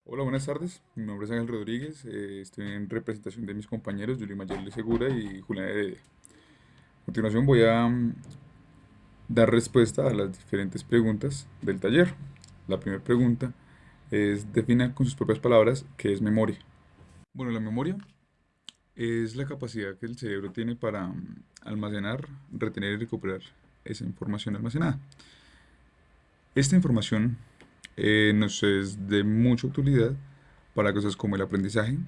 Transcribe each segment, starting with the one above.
Hola, buenas tardes. Mi nombre es Ángel Rodríguez. Estoy en representación de mis compañeros Yuli Mayer Segura y Julián Heredia. A continuación voy a dar respuesta a las diferentes preguntas del taller. La primera pregunta es defina con sus propias palabras qué es memoria. Bueno, la memoria es la capacidad que el cerebro tiene para almacenar, retener y recuperar esa información almacenada. Esta información nos es de mucha utilidad para cosas como el aprendizaje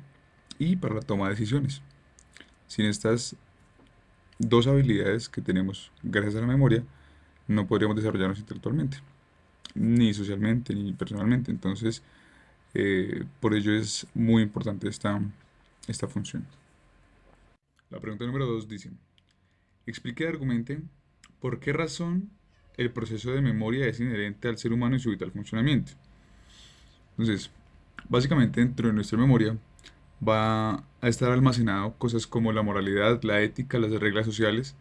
y para la toma de decisiones. Sin estas dos habilidades que tenemos gracias a la memoria, no podríamos desarrollarnos intelectualmente, ni socialmente, ni personalmente. Entonces, por ello es muy importante esta función. La pregunta número 2 dice, explique y argumente por qué razón el proceso de memoria es inherente al ser humano y su vital funcionamiento. Entonces, básicamente dentro de nuestra memoria va a estar almacenado cosas como la moralidad, la ética, las reglas sociales,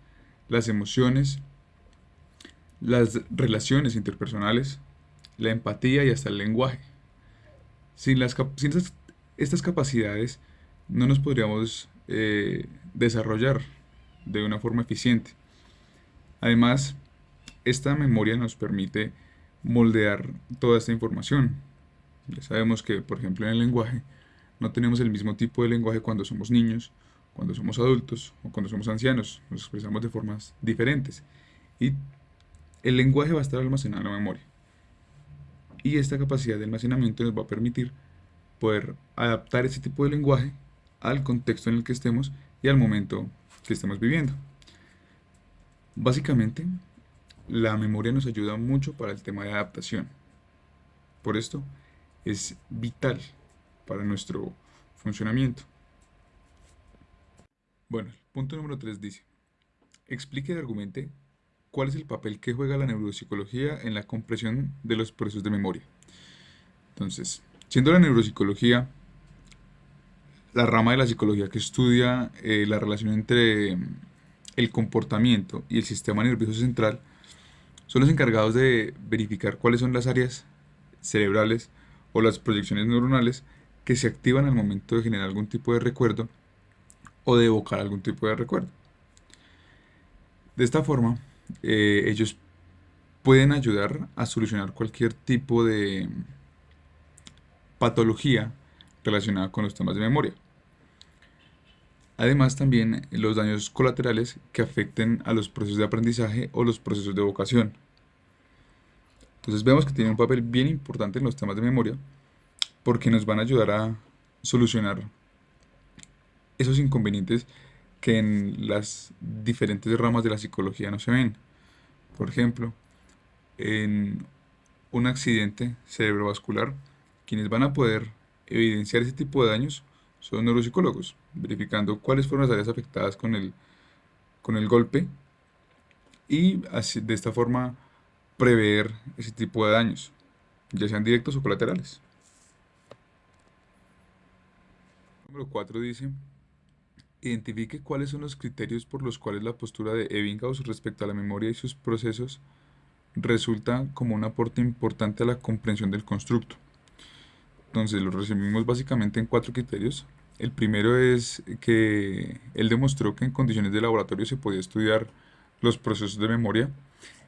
las emociones, las relaciones interpersonales, la empatía y hasta el lenguaje. Sin estas capacidades no nos podríamos desarrollar de una forma eficiente. Además, esta memoria nos permite moldear toda esta información. Ya sabemos que, por ejemplo, en el lenguaje, no tenemos el mismo tipo de lenguaje cuando somos niños, cuando somos adultos o cuando somos ancianos. Nos expresamos de formas diferentes. Y el lenguaje va a estar almacenado en la memoria. Y esta capacidad de almacenamiento nos va a permitir poder adaptar ese tipo de lenguaje al contexto en el que estemos y al momento que estemos viviendo. Básicamente, la memoria nos ayuda mucho para el tema de adaptación. Por esto, es vital para nuestro funcionamiento. Bueno, el punto número 3 dice, explique y argumente cuál es el papel que juega la neuropsicología en la comprensión de los procesos de memoria. Entonces, siendo la neuropsicología la rama de la psicología que estudia la relación entre el comportamiento y el sistema nervioso central, son los encargados de verificar cuáles son las áreas cerebrales o las proyecciones neuronales que se activan al momento de generar algún tipo de recuerdo o de evocar algún tipo de recuerdo. De esta forma, ellos pueden ayudar a solucionar cualquier tipo de patología relacionada con los temas de memoria. Además, también los daños colaterales que afecten a los procesos de aprendizaje o los procesos de evocación. Entonces vemos que tiene un papel bien importante en los temas de memoria porque nos van a ayudar a solucionar esos inconvenientes que en las diferentes ramas de la psicología no se ven. Por ejemplo, en un accidente cerebrovascular, quienes van a poder evidenciar ese tipo de daños son neuropsicólogos, verificando cuáles fueron las áreas afectadas con el golpe y así, de esta forma prever ese tipo de daños, ya sean directos o colaterales. Número 4 dice, identifique cuáles son los criterios por los cuales la postura de Ebbinghaus respecto a la memoria y sus procesos resulta como un aporte importante a la comprensión del constructo. Entonces lo resumimos básicamente en cuatro criterios. El primero es que él demostró que en condiciones de laboratorio se podía estudiar los procesos de memoria.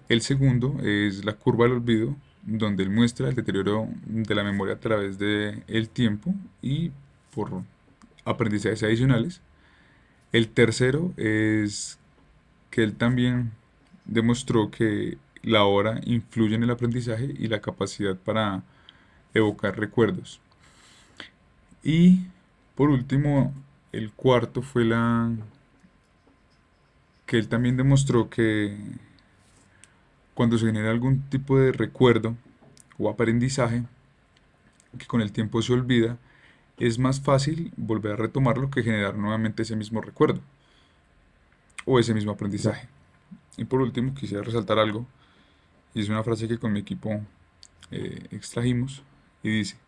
El segundo es la curva del olvido, donde él muestra el deterioro de la memoria a través del tiempo y por aprendizajes adicionales. El tercero es que él también demostró que la hora influye en el aprendizaje y la capacidad para evocar recuerdos. Y por último, el cuarto fue la que él también demostró que cuando se genera algún tipo de recuerdo o aprendizaje que con el tiempo se olvida, es más fácil volver a retomarlo que generar nuevamente ese mismo recuerdo o ese mismo aprendizaje. Y por último, quisiera resaltar algo, y es una frase que con mi equipo extrajimos, y dice,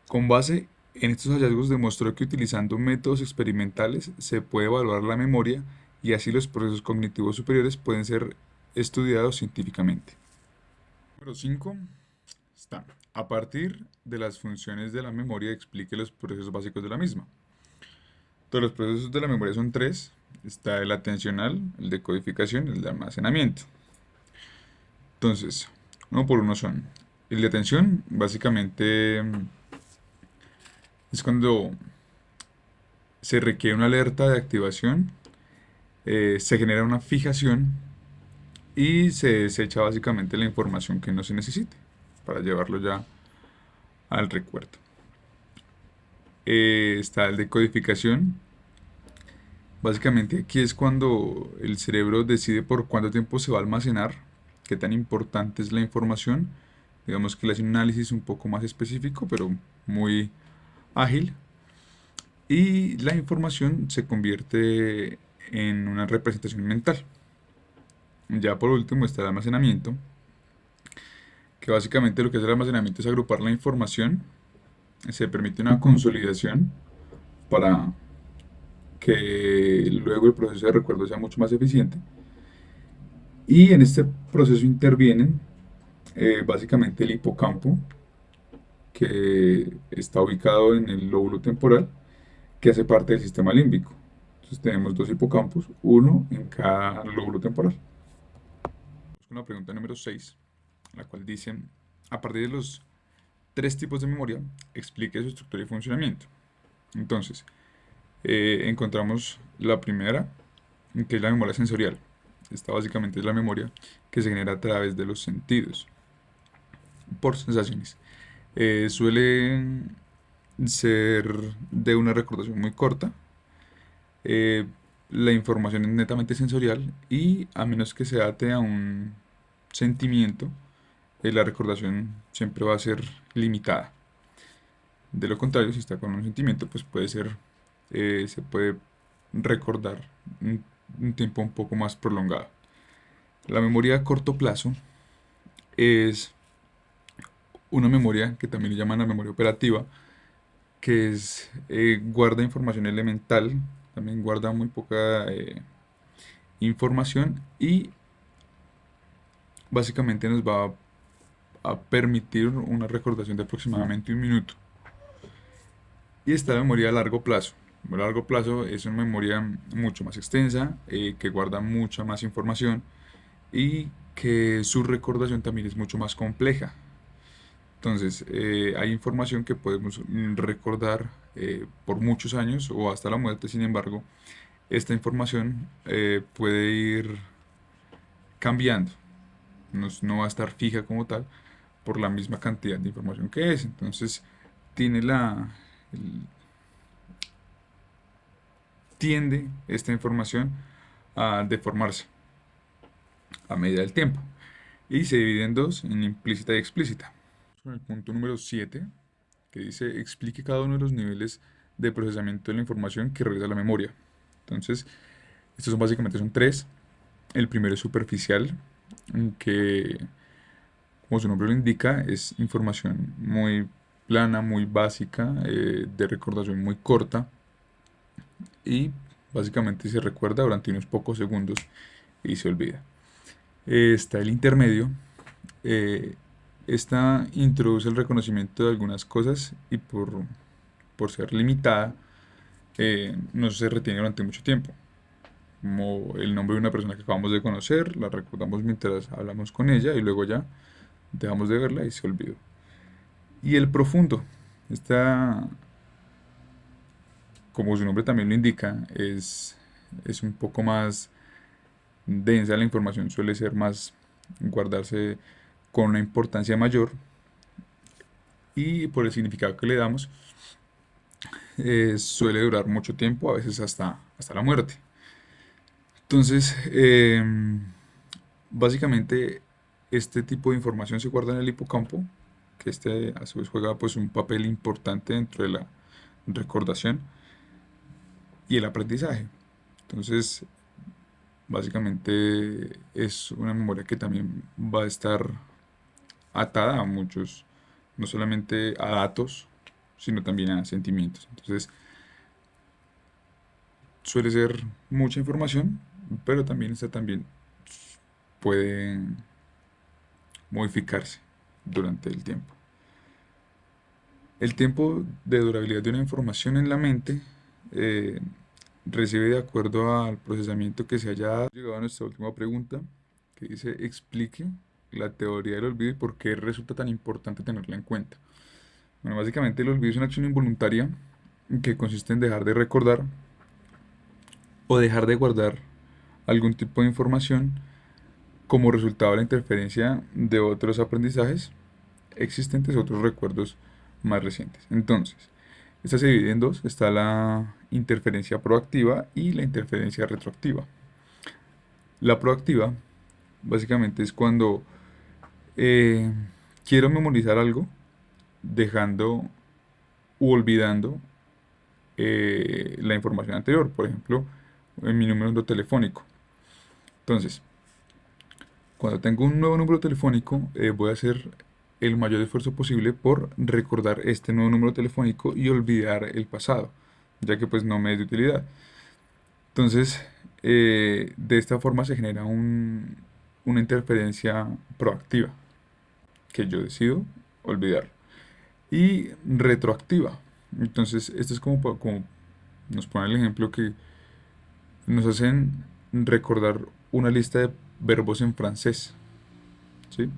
con base en estos hallazgos demostró que utilizando métodos experimentales se puede evaluar la memoria y así los procesos cognitivos superiores pueden ser estudiados científicamente. Número 5 está. A partir de las funciones de la memoria, explique los procesos básicos de la misma. Todos los procesos de la memoria son tres. Está el atencional, el de codificación y el de almacenamiento. Entonces, uno por uno son. El de atención, básicamente, es cuando se requiere una alerta de activación, se genera una fijación y se desecha básicamente la información que no se necesite para llevarlo ya al recuerdo. Está el de codificación. Básicamente aquí es cuando el cerebro decide por cuánto tiempo se va a almacenar, qué tan importante es la información. Digamos que le hace un análisis un poco más específico, pero muy ágil. Y la información se convierte en una representación mental. Ya por último está el almacenamiento, que básicamente lo que hace el almacenamiento es agrupar la información. Se permite una consolidación para que luego el proceso de recuerdo sea mucho más eficiente. Y en este proceso intervienen básicamente el hipocampo, que está ubicado en el lóbulo temporal, que hace parte del sistema límbico. Entonces tenemos dos hipocampos, uno en cada lóbulo temporal. Vamos con la pregunta número 6, la cual dice, a partir de los tres tipos de memoria, explique su estructura y funcionamiento. Entonces, encontramos la primera, que es la memoria sensorial. Esta básicamente es la memoria que se genera a través de los sentidos, por sensaciones. Suele ser de una recordación muy corta. eh, la información es netamente sensorial y a menos que se ate a un sentimiento, la recordación siempre va a ser limitada. De lo contrario, si está con un sentimiento, pues puede ser, se puede recordar un tiempo un poco más prolongado. La memoria a corto plazo es una memoria que también le llaman la memoria operativa, que es, guarda información elemental, también guarda muy poca información y básicamente nos va a permitir una recordación de aproximadamente un minuto. Y está la memoria a largo plazo. A largo plazo es una memoria mucho más extensa, que guarda mucha más información y que su recordación también es mucho más compleja. Entonces, hay información que podemos recordar por muchos años o hasta la muerte. Sin embargo, esta información puede ir cambiando. No va a estar fija como tal por la misma cantidad de información que es. Entonces, tiene el- tiende esta información a deformarse a medida del tiempo. Y se divide en dos, en implícita y explícita. Con el punto número 7, que dice explique cada uno de los niveles de procesamiento de la información que realiza la memoria. Entonces, estos son básicamente son tres. El primero es superficial, que como su nombre lo indica, es información muy plana, muy básica, de recordación muy corta y básicamente se recuerda durante unos pocos segundos y se olvida. Está el intermedio. eh, Esta introduce el reconocimiento de algunas cosas y por ser limitada, no se retiene durante mucho tiempo. Como el nombre de una persona que acabamos de conocer, la recordamos mientras hablamos con ella y luego ya dejamos de verla y se olvidó. Y el profundo, esta, como su nombre también lo indica, es un poco más densa la información, suele ser más guardarse con una importancia mayor y por el significado que le damos, suele durar mucho tiempo, a veces hasta la muerte. Entonces, básicamente este tipo de información se guarda en el hipocampo, que este a su vez juega pues un papel importante dentro de la recordación y el aprendizaje. Entonces, básicamente es una memoria que también va a estar atada a muchos, no solamente a datos, sino también a sentimientos. Entonces, suele ser mucha información, pero también esta también puede modificarse durante el tiempo. El tiempo de durabilidad de una información en la mente eh, recibe de acuerdo al procesamiento que se haya dado. Llegado a nuestra última pregunta, que dice: explique la teoría del olvido y por qué resulta tan importante tenerla en cuenta. Bueno, básicamente el olvido es una acción involuntaria que consiste en dejar de recordar o dejar de guardar algún tipo de información como resultado de la interferencia de otros aprendizajes existentes o otros recuerdos más recientes. Entonces, esta se divide en dos. Está la interferencia proactiva y la interferencia retroactiva. La proactiva básicamente es cuando eh, quiero memorizar algo dejando u olvidando la información anterior, por ejemplo, en mi número telefónico. Entonces, cuando tengo un nuevo número telefónico, voy a hacer el mayor esfuerzo posible por recordar este nuevo número telefónico y olvidar el pasado, ya que pues no me es de utilidad. Entonces, de esta forma se genera una interferencia proactiva, que yo decido olvidar. Y retroactiva. Entonces, esto es como nos pone el ejemplo que nos hacen recordar una lista de verbos en francés. ¿Sí?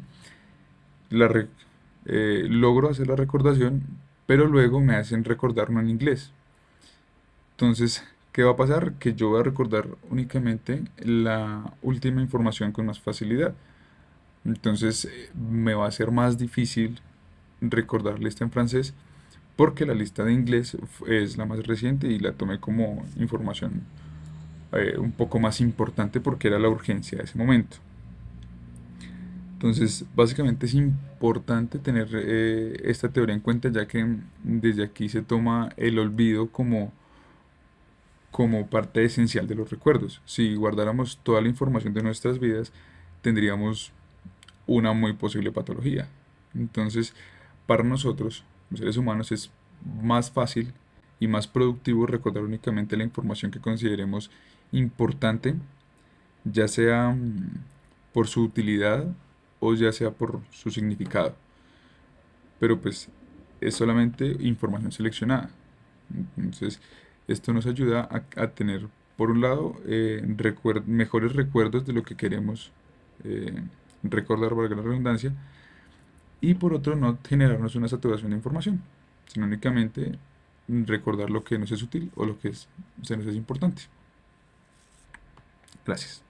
La re- Logro hacer la recordación, pero luego me hacen recordar uno en inglés. Entonces, ¿qué va a pasar? Que yo voy a recordar únicamente la última información con más facilidad. Entonces, me va a ser más difícil recordar lista en francés porque la lista de inglés es la más reciente y la tomé como información un poco más importante porque era la urgencia de ese momento. Entonces, básicamente es importante tener esta teoría en cuenta, ya que desde aquí se toma el olvido como parte esencial de los recuerdos. Si guardáramos toda la información de nuestras vidas, tendríamos una muy posible patología. Entonces, para nosotros, los seres humanos, es más fácil y más productivo recordar únicamente la información que consideremos importante, ya sea por su utilidad o ya sea por su significado. Pero pues es solamente información seleccionada. Entonces, esto nos ayuda a tener, por un lado, mejores recuerdos de lo que queremos recordar, valga la redundancia, y por otro, no generarnos una saturación de información, sino únicamente recordar lo que nos es útil o lo que se nos es importante. Gracias.